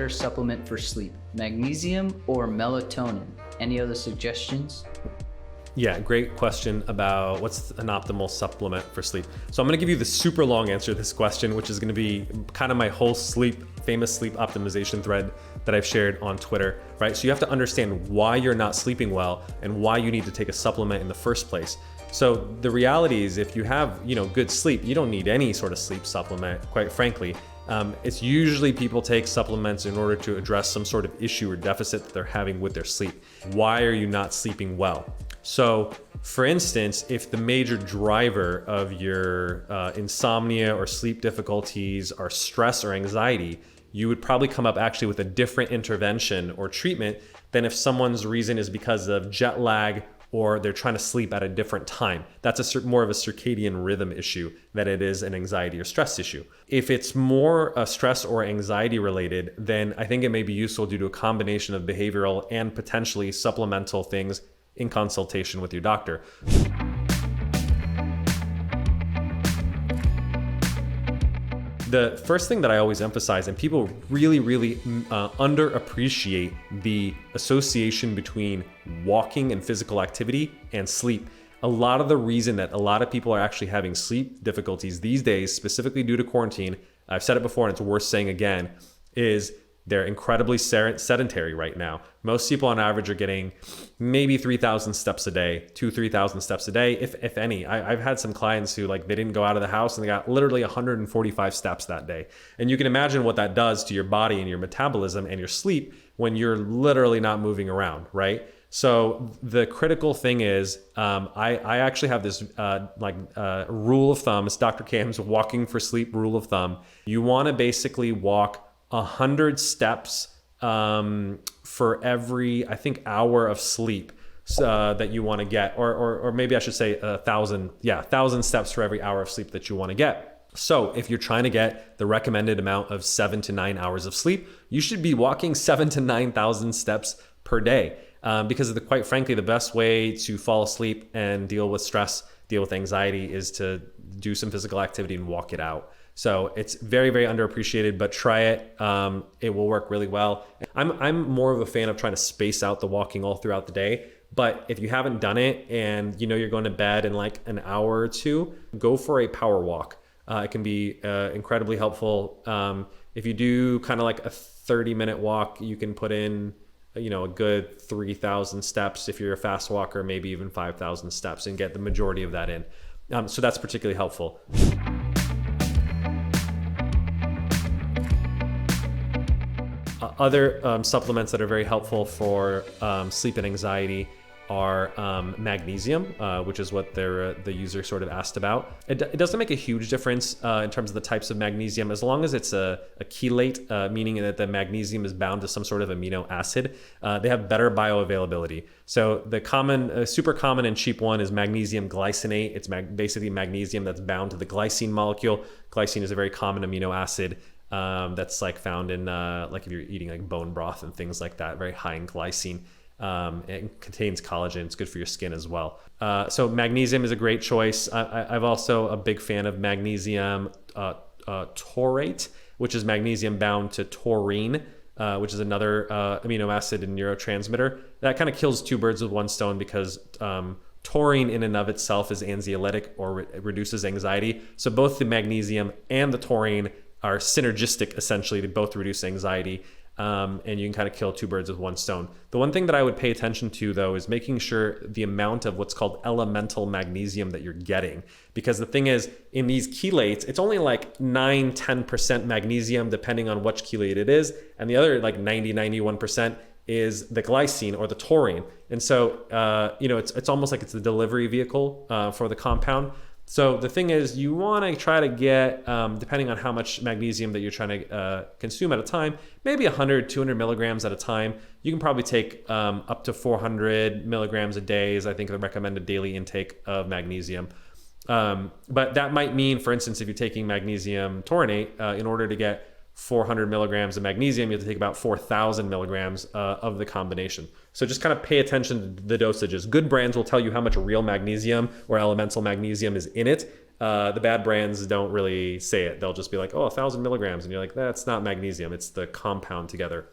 better supplement for sleep, magnesium or melatonin? Any other suggestions? Yeah, great question about what's an optimal supplement for sleep. So I'm gonna give you the super long answer to this question, which is gonna be kind of my whole famous sleep optimization thread that I've shared on Twitter, right? So you have to understand why you're not sleeping well and why you need to take a supplement in the first place. So the reality is if you have, good sleep, you don't need any sort of sleep supplement, quite frankly. It's usually people take supplements in order to address some sort of issue or deficit that they're having with their sleep. Why are you not sleeping well? So for instance, if the major driver of your insomnia or sleep difficulties are stress or anxiety, you would probably come up actually with a different intervention or treatment than if someone's reason is because of jet lag or they're trying to sleep at a different time. That's more of a circadian rhythm issue than it is an anxiety or stress issue. If it's more stress or anxiety related, then I think it may be useful due to a combination of behavioral and potentially supplemental things in consultation with your doctor. The first thing that I always emphasize, and people really underappreciate the association between walking and physical activity and sleep. A lot of the reason that a lot of people are actually having sleep difficulties these days, specifically due to quarantine, I've said it before and it's worth saying again, is they're incredibly sedentary right now. Most people on average are getting maybe 3,000 steps a day, 3,000 steps a day, if any. I've had some clients who they didn't go out of the house and they got literally 145 steps that day. And you can imagine what that does to your body and your metabolism and your sleep when you're literally not moving around, right? So the critical thing is, I actually have this rule of thumb. It's Dr. Cam's walking for sleep rule of thumb. You want to basically walk 100 steps for every, I think, hour of sleep that you want to get, or maybe I should say 1,000 steps for every hour of sleep that you want to get. So if you're trying to get the recommended amount of 7 to 9 hours of sleep, you should be walking 7,000 to 9,000 steps per day. Because quite frankly, the best way to fall asleep and deal with stress, deal with anxiety is to do some physical activity and walk it out. So it's very underappreciated, but try it. It will work really well. I'm more of a fan of trying to space out the walking all throughout the day. But if you haven't done it and you're going to bed in like an hour or two, go for a power walk. It can be incredibly helpful. If you do kind of like a 30-minute walk, you can put in a good 3,000 steps. If you're a fast walker, maybe even 5,000 steps and get the majority of that in. So that's particularly helpful. Other supplements that are very helpful for sleep and anxiety are magnesium, which is what the user sort of asked about. It doesn't make a huge difference in terms of the types of magnesium, as long as it's a chelate, meaning that the magnesium is bound to some sort of amino acid. They have better bioavailability. So the super common and cheap one is magnesium glycinate. It's basically magnesium that's bound to the glycine molecule. Glycine is a very common amino acid. That's found in if you're eating bone broth and things like that, very high in glycine. It contains collagen. It's good for your skin as well. So magnesium is a great choice. I've also a big fan of magnesium taurate, which is magnesium bound to taurine, which is another amino acid and neurotransmitter. That kind of kills two birds with one stone because taurine in and of itself is anxiolytic or reduces anxiety. So both the magnesium and the taurine are synergistic essentially to both reduce anxiety. And you can kind of kill two birds with one stone. The one thing that I would pay attention to though is making sure the amount of what's called elemental magnesium that you're getting. Because the thing is, in these chelates, it's only 9-10% magnesium depending on which chelate it is. And the other 90-91% is the glycine or the taurine. And so, it's almost like it's the delivery vehicle for the compound. So the thing is, you want to try to get, depending on how much magnesium that you're trying to consume at a time, maybe 100, 200 milligrams at a time. You can probably take up to 400 milligrams a day is, I think, the recommended daily intake of magnesium. But that might mean, for instance, if you're taking magnesium taurate, in order to get 400 milligrams of magnesium, you have to take about 4,000 milligrams of the combination. So just kind of pay attention to the dosages. Good brands will tell you how much real magnesium or elemental magnesium is in it. The bad brands don't really say it. They'll just be like, oh, 1,000 milligrams. And you're like, that's not magnesium. It's the compound together.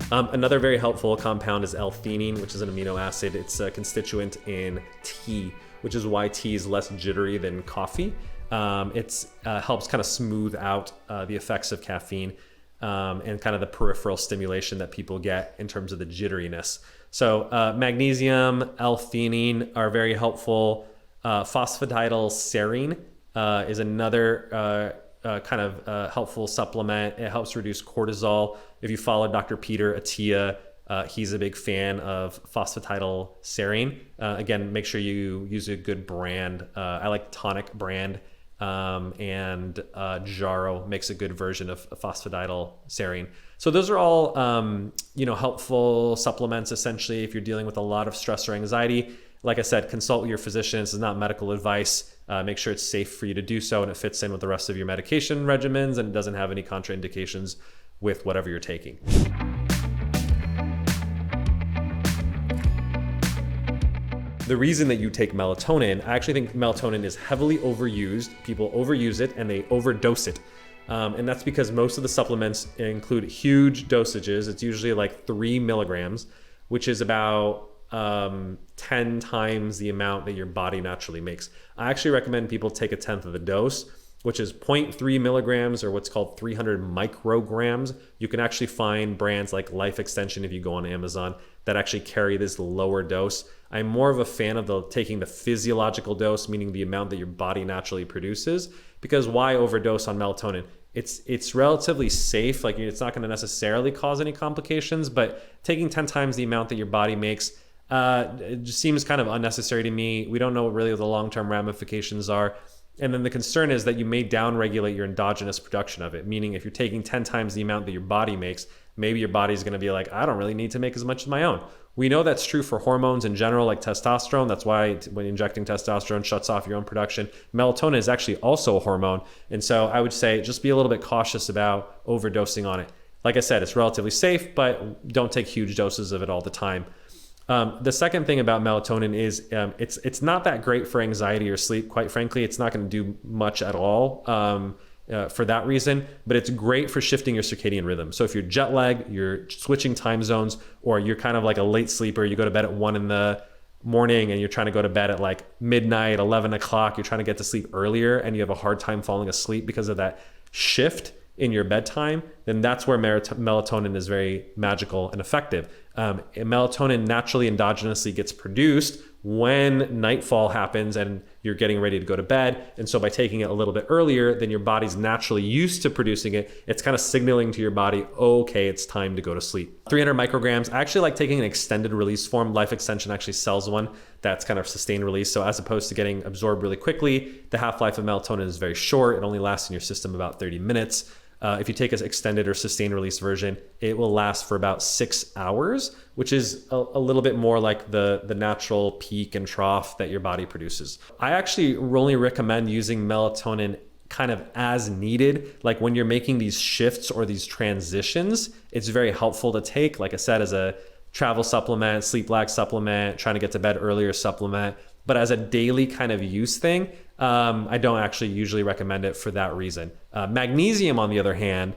Another very helpful compound is L-Theanine, which is an amino acid. It's a constituent in tea, which is why tea is less jittery than coffee. It helps kind of smooth out the effects of caffeine and kind of the peripheral stimulation that people get in terms of the jitteriness. So magnesium, L-Theanine are very helpful. Phosphatidylserine is another kind of helpful supplement. It helps reduce cortisol. If you follow Dr. Peter Attia, he's a big fan of phosphatidylserine. Again, make sure you use a good brand. I like Tonic brand, and Jarrow makes a good version of phosphatidylserine. So those are all helpful supplements essentially if you're dealing with a lot of stress or anxiety. Like I said, consult with your physician. This is not medical advice. Make sure it's safe for you to do so and it fits in with the rest of your medication regimens and it doesn't have any contraindications with whatever you're taking. The reason that you take melatonin, I actually think melatonin is heavily overused. People overuse it and they overdose it. And that's because most of the supplements include huge dosages. It's usually like 3 milligrams, which is about 10 times the amount that your body naturally makes. I actually recommend people take 1/10 of the dose, which is 0.3 milligrams or what's called 300 micrograms. You can actually find brands like Life Extension if you go on Amazon that actually carry this lower dose. I'm more of a fan of taking the physiological dose, meaning the amount that your body naturally produces, because why overdose on melatonin? It's relatively safe. Like it's not going to necessarily cause any complications, but taking 10 times the amount that your body makes, it just seems kind of unnecessary to me. We don't know what really the long-term ramifications are. And then the concern is that you may downregulate your endogenous production of it, meaning if you're taking 10 times the amount that your body makes, maybe your body's going to be like, I don't really need to make as much as my own. We know that's true for hormones in general, like testosterone. That's why when injecting testosterone shuts off your own production. Melatonin is actually also a hormone. And so I would say just be a little bit cautious about overdosing on it. Like I said, it's relatively safe, but don't take huge doses of it all the time. The second thing about melatonin is it's not that great for anxiety or sleep. Quite frankly, it's not going to do much at all for that reason, but it's great for shifting your circadian rhythm. So if you're jet lagged, you're switching time zones, or you're kind of like a late sleeper, you go to bed at 1 in the morning and you're trying to go to bed at like midnight, 11 o'clock, you're trying to get to sleep earlier and you have a hard time falling asleep because of that shift in your bedtime, then that's where melatonin is very magical and effective. Melatonin naturally endogenously gets produced when nightfall happens and you're getting ready to go to bed. And so by taking it a little bit earlier than your body's naturally used to producing it, it's kind of signaling to your body, okay, it's time to go to sleep. 300 micrograms. I actually like taking an extended release form. Life Extension actually sells one that's kind of sustained release. So as opposed to getting absorbed really quickly, the half-life of melatonin is very short. It only lasts in your system about 30 minutes. If you take an extended or sustained release version, it will last for about 6 hours, which is a little bit more like the natural peak and trough that your body produces. I actually only recommend using melatonin kind of as needed. Like when you're making these shifts or these transitions, it's very helpful to take, like I said, as a travel supplement, sleep lag supplement, trying to get to bed earlier supplement. But as a daily kind of use thing, I don't actually usually recommend it for that reason. Magnesium, on the other hand,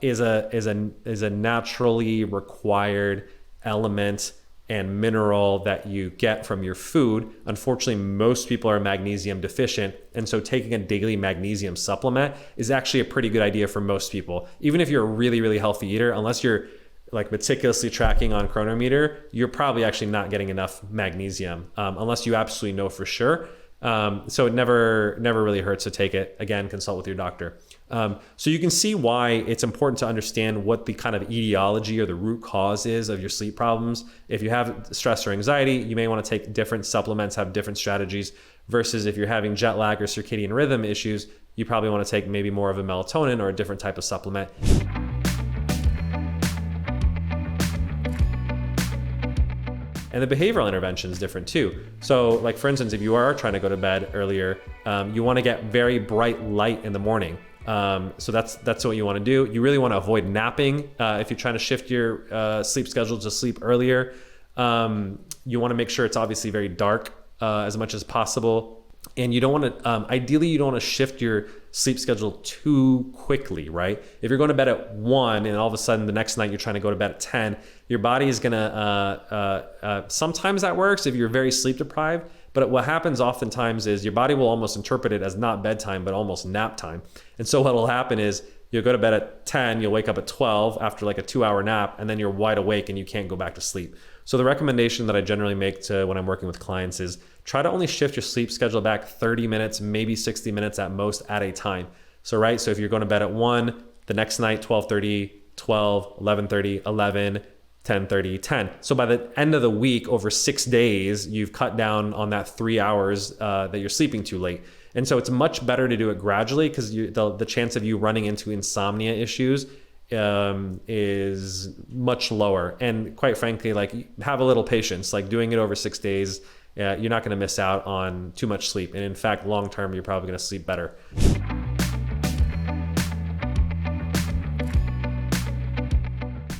is a naturally required element and mineral that you get from your food. Unfortunately, most people are magnesium deficient, and so taking a daily magnesium supplement is actually a pretty good idea for most people. Even if you're a really, really healthy eater, unless you're like meticulously tracking on chronometer, you're probably actually not getting enough magnesium, unless you absolutely know for sure. So it never really hurts to take it. Again, consult with your doctor. So you can see why it's important to understand what the kind of etiology or the root cause is of your sleep problems. If you have stress or anxiety, you may want to take different supplements, have different strategies, versus if you're having jet lag or circadian rhythm issues, you probably want to take maybe more of a melatonin or a different type of supplement. And the behavioral intervention is different too. So like for instance, if you are trying to go to bed earlier, you want to get very bright light in the morning. So that's what you want to do. You really want to avoid napping if you're trying to shift your sleep schedule to sleep earlier. You want to make sure it's obviously very dark as much as possible. And you don't want to, ideally, you don't want to shift your sleep schedule too quickly, right? If you're going to bed at 1 and all of a sudden the next night you're trying to go to bed at 10, your body is going to, sometimes that works if you're very sleep deprived, but what happens oftentimes is your body will almost interpret it as not bedtime, but almost nap time. And so what will happen is you'll go to bed at 10, you'll wake up at 12 after like a 2-hour nap, and then you're wide awake and you can't go back to sleep. So the recommendation that I generally make to when I'm working with clients is try to only shift your sleep schedule back 30 minutes, maybe 60 minutes at most at a time. So, right, so if you're going to bed at 1, the next night, 12:30, 12, 11:30, 11, 10:30, 10. So by the end of the week, over 6 days, you've cut down on that 3 hours that you're sleeping too late. And so it's much better to do it gradually because the chance of you running into insomnia issues is much lower. And quite frankly, like, have a little patience. Like, doing it over 6 days, you're not going to miss out on too much sleep. And in fact, long term, you're probably going to sleep better.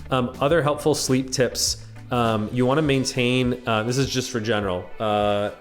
Other helpful sleep tips. You want to maintain, this is just for general,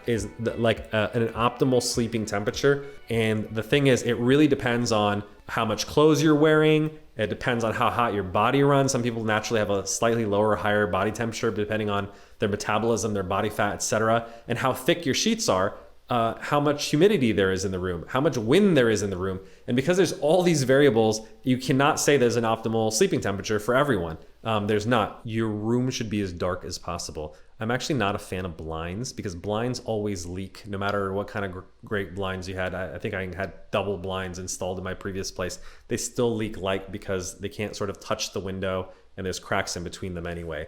is an optimal sleeping temperature. And the thing is, it really depends on how much clothes you're wearing. It depends on how hot your body runs. Some people naturally have a slightly lower, higher body temperature depending on their metabolism, their body fat, etc., and how thick your sheets are. How much humidity there is in the room, how much wind there is in the room. And because there's all these variables, you cannot say there's an optimal sleeping temperature for everyone. There's not. Your room should be as dark as possible. I'm actually not a fan of blinds because blinds always leak no matter what kind of great blinds you had. I think I had double blinds installed in my previous place. They still leak light because they can't sort of touch the window and there's cracks in between them anyway.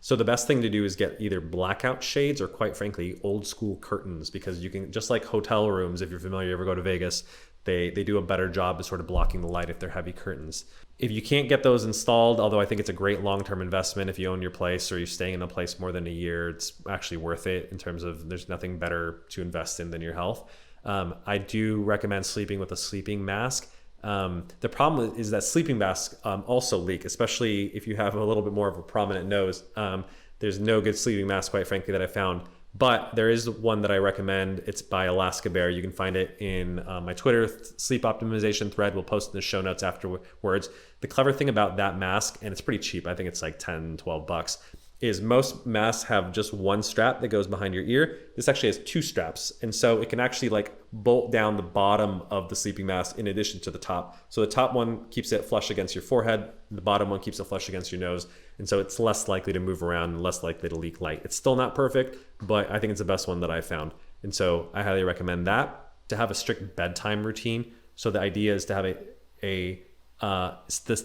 So the best thing to do is get either blackout shades or, quite frankly, old school curtains, because you can, just like hotel rooms, if you're familiar, you ever go to Vegas, they do a better job of sort of blocking the light if they're heavy curtains. If you can't get those installed, although I think it's a great long-term investment if you own your place or you're staying in a place more than a year, it's actually worth it in terms of there's nothing better to invest in than your health. I do recommend sleeping with a sleeping mask. The problem is that sleeping masks also leak, especially if you have a little bit more of a prominent nose. There's no good sleeping mask, quite frankly, that I found. But there is one that I recommend. It's by Alaska Bear. You can find it in my Twitter sleep optimization thread. We'll post in the show notes afterwards. The clever thing about that mask, and it's pretty cheap, I think it's like 10, 12 bucks, is most masks have just one strap that goes behind your ear. This actually has 2 straps. And so it can actually like bolt down the bottom of the sleeping mask in addition to the top. So the top one keeps it flush against your forehead. The bottom one keeps it flush against your nose. And so it's less likely to move around and less likely to leak light. It's still not perfect, but I think it's the best one that I found. And so I highly recommend that. To have a strict bedtime routine. So the idea is to have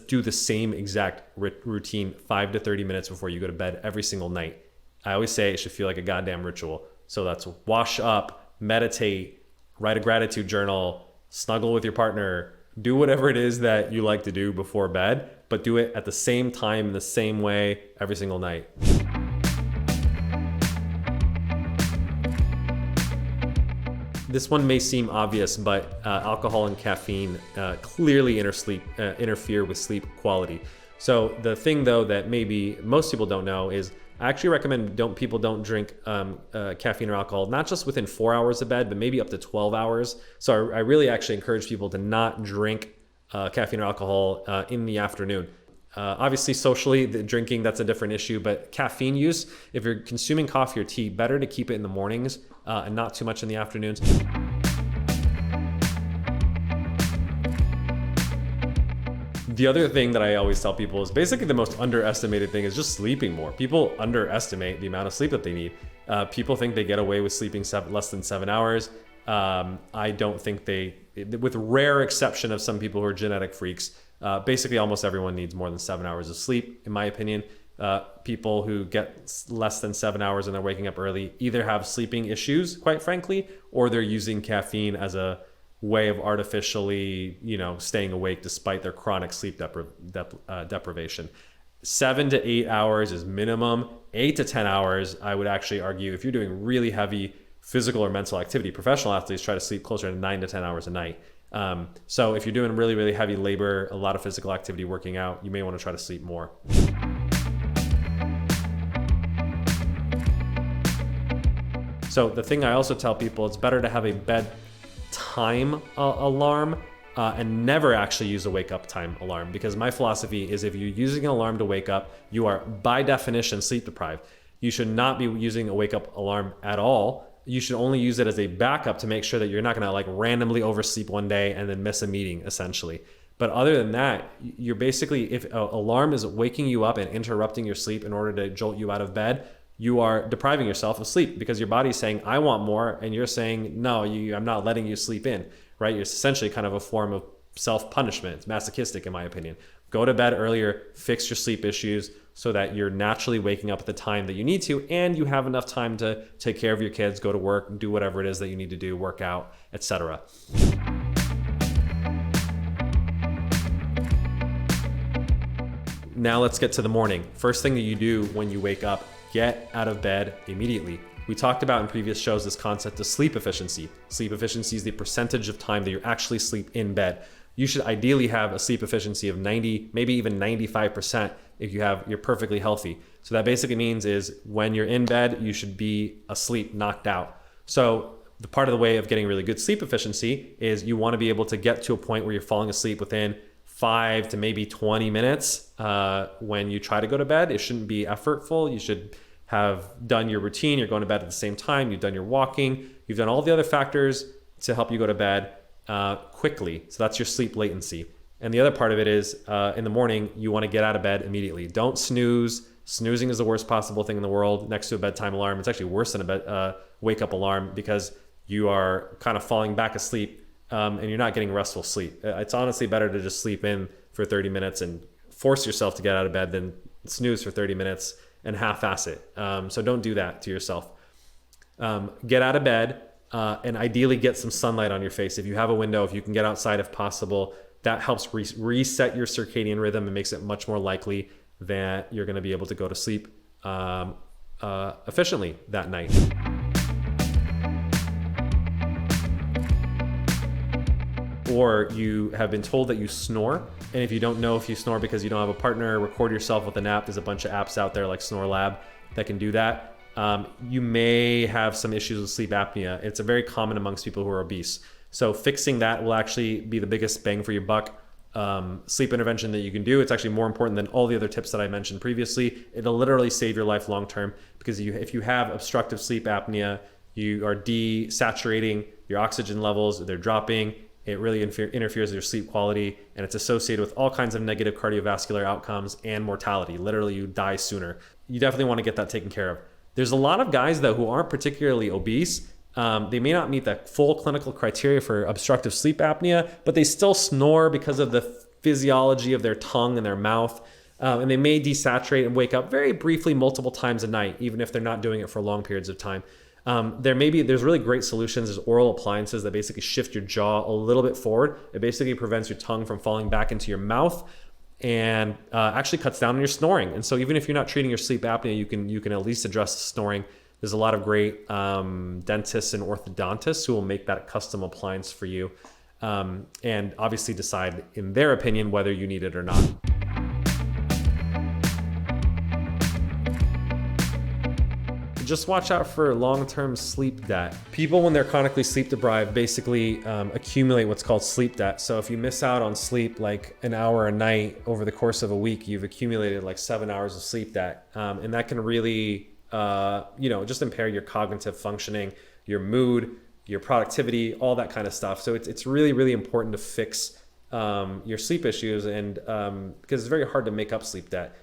do the same exact routine 5 to 30 minutes before you go to bed every single night. I always say it should feel like a goddamn ritual. So that's wash up, meditate, write a gratitude journal, snuggle with your partner, do whatever it is that you like to do before bed, but do it at the same time, in the same way every single night. This one may seem obvious, but alcohol and caffeine clearly interfere with sleep quality. So the thing, though, that maybe most people don't know is I actually recommend people don't drink caffeine or alcohol, not just within 4 hours of bed, but maybe up to 12 hours. So I really actually encourage people to not drink caffeine or alcohol in the afternoon. Obviously, socially, the drinking, that's a different issue, but caffeine use, if you're consuming coffee or tea, better to keep it in the mornings and not too much in the afternoons. The other thing that I always tell people is basically the most underestimated thing is just sleeping more. People underestimate the amount of sleep that they need. People think they get away with sleeping less than 7 hours. I don't think with rare exception of some people who are genetic freaks, basically almost everyone needs more than 7 hours of sleep, in my opinion. People who get less than 7 hours and they're waking up early either have sleeping issues, quite frankly, or they're using caffeine as a way of artificially, staying awake despite their chronic sleep deprivation. 7 to 8 hours is minimum. 8 to 10 hours, I would actually argue, if you're doing really heavy physical or mental activity. Professional athletes try to sleep closer to 9 to 10 hours a night. So if you're doing really, really heavy labor, a lot of physical activity, working out, you may want to try to sleep more. So the thing I also tell people, it's better to have a bedtime alarm and never actually use a wake up time alarm, because my philosophy is if you're using an alarm to wake up, you are by definition sleep deprived. You should not be using a wake up alarm at all. You should only use it as a backup to make sure that you're not gonna like randomly oversleep one day and then miss a meeting essentially. But other than that, you're basically, if an alarm is waking you up and interrupting your sleep in order to jolt you out of bed, you are depriving yourself of sleep, because your body's saying, I want more, and you're saying, no, I'm not letting you sleep in, right? It's essentially kind of a form of self-punishment. It's masochistic in my opinion. Go to bed earlier, fix your sleep issues so that you're naturally waking up at the time that you need to, and you have enough time to take care of your kids, go to work, do whatever it is that you need to do, work out, etc. Now let's get to the morning. First thing that you do when you wake up, get out of bed immediately. We talked about in previous shows this concept of sleep efficiency. Sleep efficiency is the percentage of time that you actually sleep in bed. You should ideally have a sleep efficiency of 90, maybe even 95% if you're perfectly healthy. So that basically means is when you're in bed, you should be asleep, knocked out. So the part of the way of getting really good sleep efficiency is you want to be able to get to a point where you're falling asleep within 5 to maybe 20 minutes when you try to go to bed. It shouldn't be effortful. You should have done your routine. You're going to bed at the same time. You've done your walking. You've done all the other factors to help you go to bed quickly. So that's your sleep latency. And the other part of it is in the morning, you want to get out of bed immediately. Don't snooze. Snoozing is the worst possible thing in the world next to a bedtime alarm. It's actually worse than a wake up alarm, because you are kind of falling back asleep and you're not getting restful sleep. It's honestly better to just sleep in for 30 minutes and force yourself to get out of bed than snooze for 30 minutes and half-ass it. So don't do that to yourself. Get out of bed and ideally get some sunlight on your face. If you have a window, if you can get outside if possible, that helps reset your circadian rhythm and makes it much more likely that you're going to be able to go to sleep efficiently that night. Or you have been told that you snore, and if you don't know if you snore because you don't have a partner, record yourself with an app. There's a bunch of apps out there like Snore Lab that can do that. You may have some issues with sleep apnea. It's a very common amongst people who are obese. So fixing that will actually be the biggest bang for your buck sleep intervention that you can do. It's actually more important than all the other tips that I mentioned previously. It'll literally save your life long term, because if you have obstructive sleep apnea, you are desaturating your oxygen levels, they're dropping. It really interferes with your sleep quality, and it's associated with all kinds of negative cardiovascular outcomes and mortality. Literally, you die sooner. You definitely want to get that taken care of. There's a lot of guys, though, who aren't particularly obese. They may not meet the full clinical criteria for obstructive sleep apnea, but they still snore because of the physiology of their tongue and their mouth. And they may desaturate and wake up very briefly multiple times a night, even if they're not doing it for long periods of time. There's really great solutions. There's oral appliances that basically shift your jaw a little bit forward. It basically prevents your tongue from falling back into your mouth, and actually cuts down on your snoring. And so even if you're not treating your sleep apnea, you can at least address the snoring. There's a lot of great dentists and orthodontists who will make that custom appliance for you, and obviously decide in their opinion whether you need it or not. Just watch out for long-term sleep debt. People, when they're chronically sleep deprived, basically accumulate what's called sleep debt. So if you miss out on sleep like an hour a night over the course of a week, you've accumulated like 7 hours of sleep debt. And that can really, just impair your cognitive functioning, your mood, your productivity, all that kind of stuff. So it's really, really important to fix your sleep issues, and because it's very hard to make up sleep debt.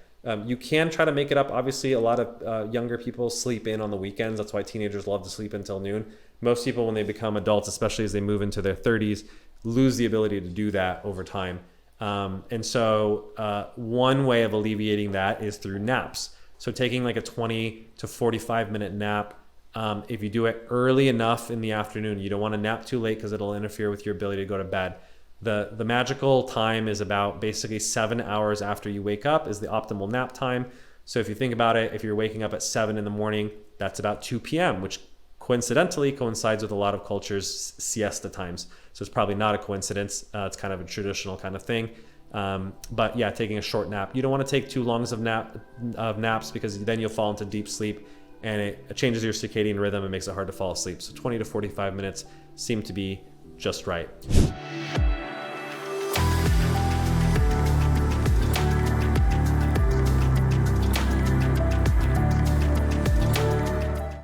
You can try to make it up. Obviously, a lot of younger people sleep in on the weekends. That's why teenagers love to sleep until noon. Most people, when they become adults, especially as they move into their 30s, lose the ability to do that over time. And so one way of alleviating that is through naps. So taking like a 20 to 45 minute nap. If you do it early enough in the afternoon, you don't want to nap too late because it'll interfere with your ability to go to bed. The magical time is about basically 7 hours after you wake up is the optimal nap time. So if you think about it, if you're waking up at 7 in the morning, that's about 2 p.m., which coincidentally coincides with a lot of cultures' siesta times. So it's probably not a coincidence. It's kind of a traditional kind of thing. But yeah, taking a short nap. You don't want to take too long of naps, because then you'll fall into deep sleep and it changes your circadian rhythm and makes it hard to fall asleep. So 20 to 45 minutes seem to be just right.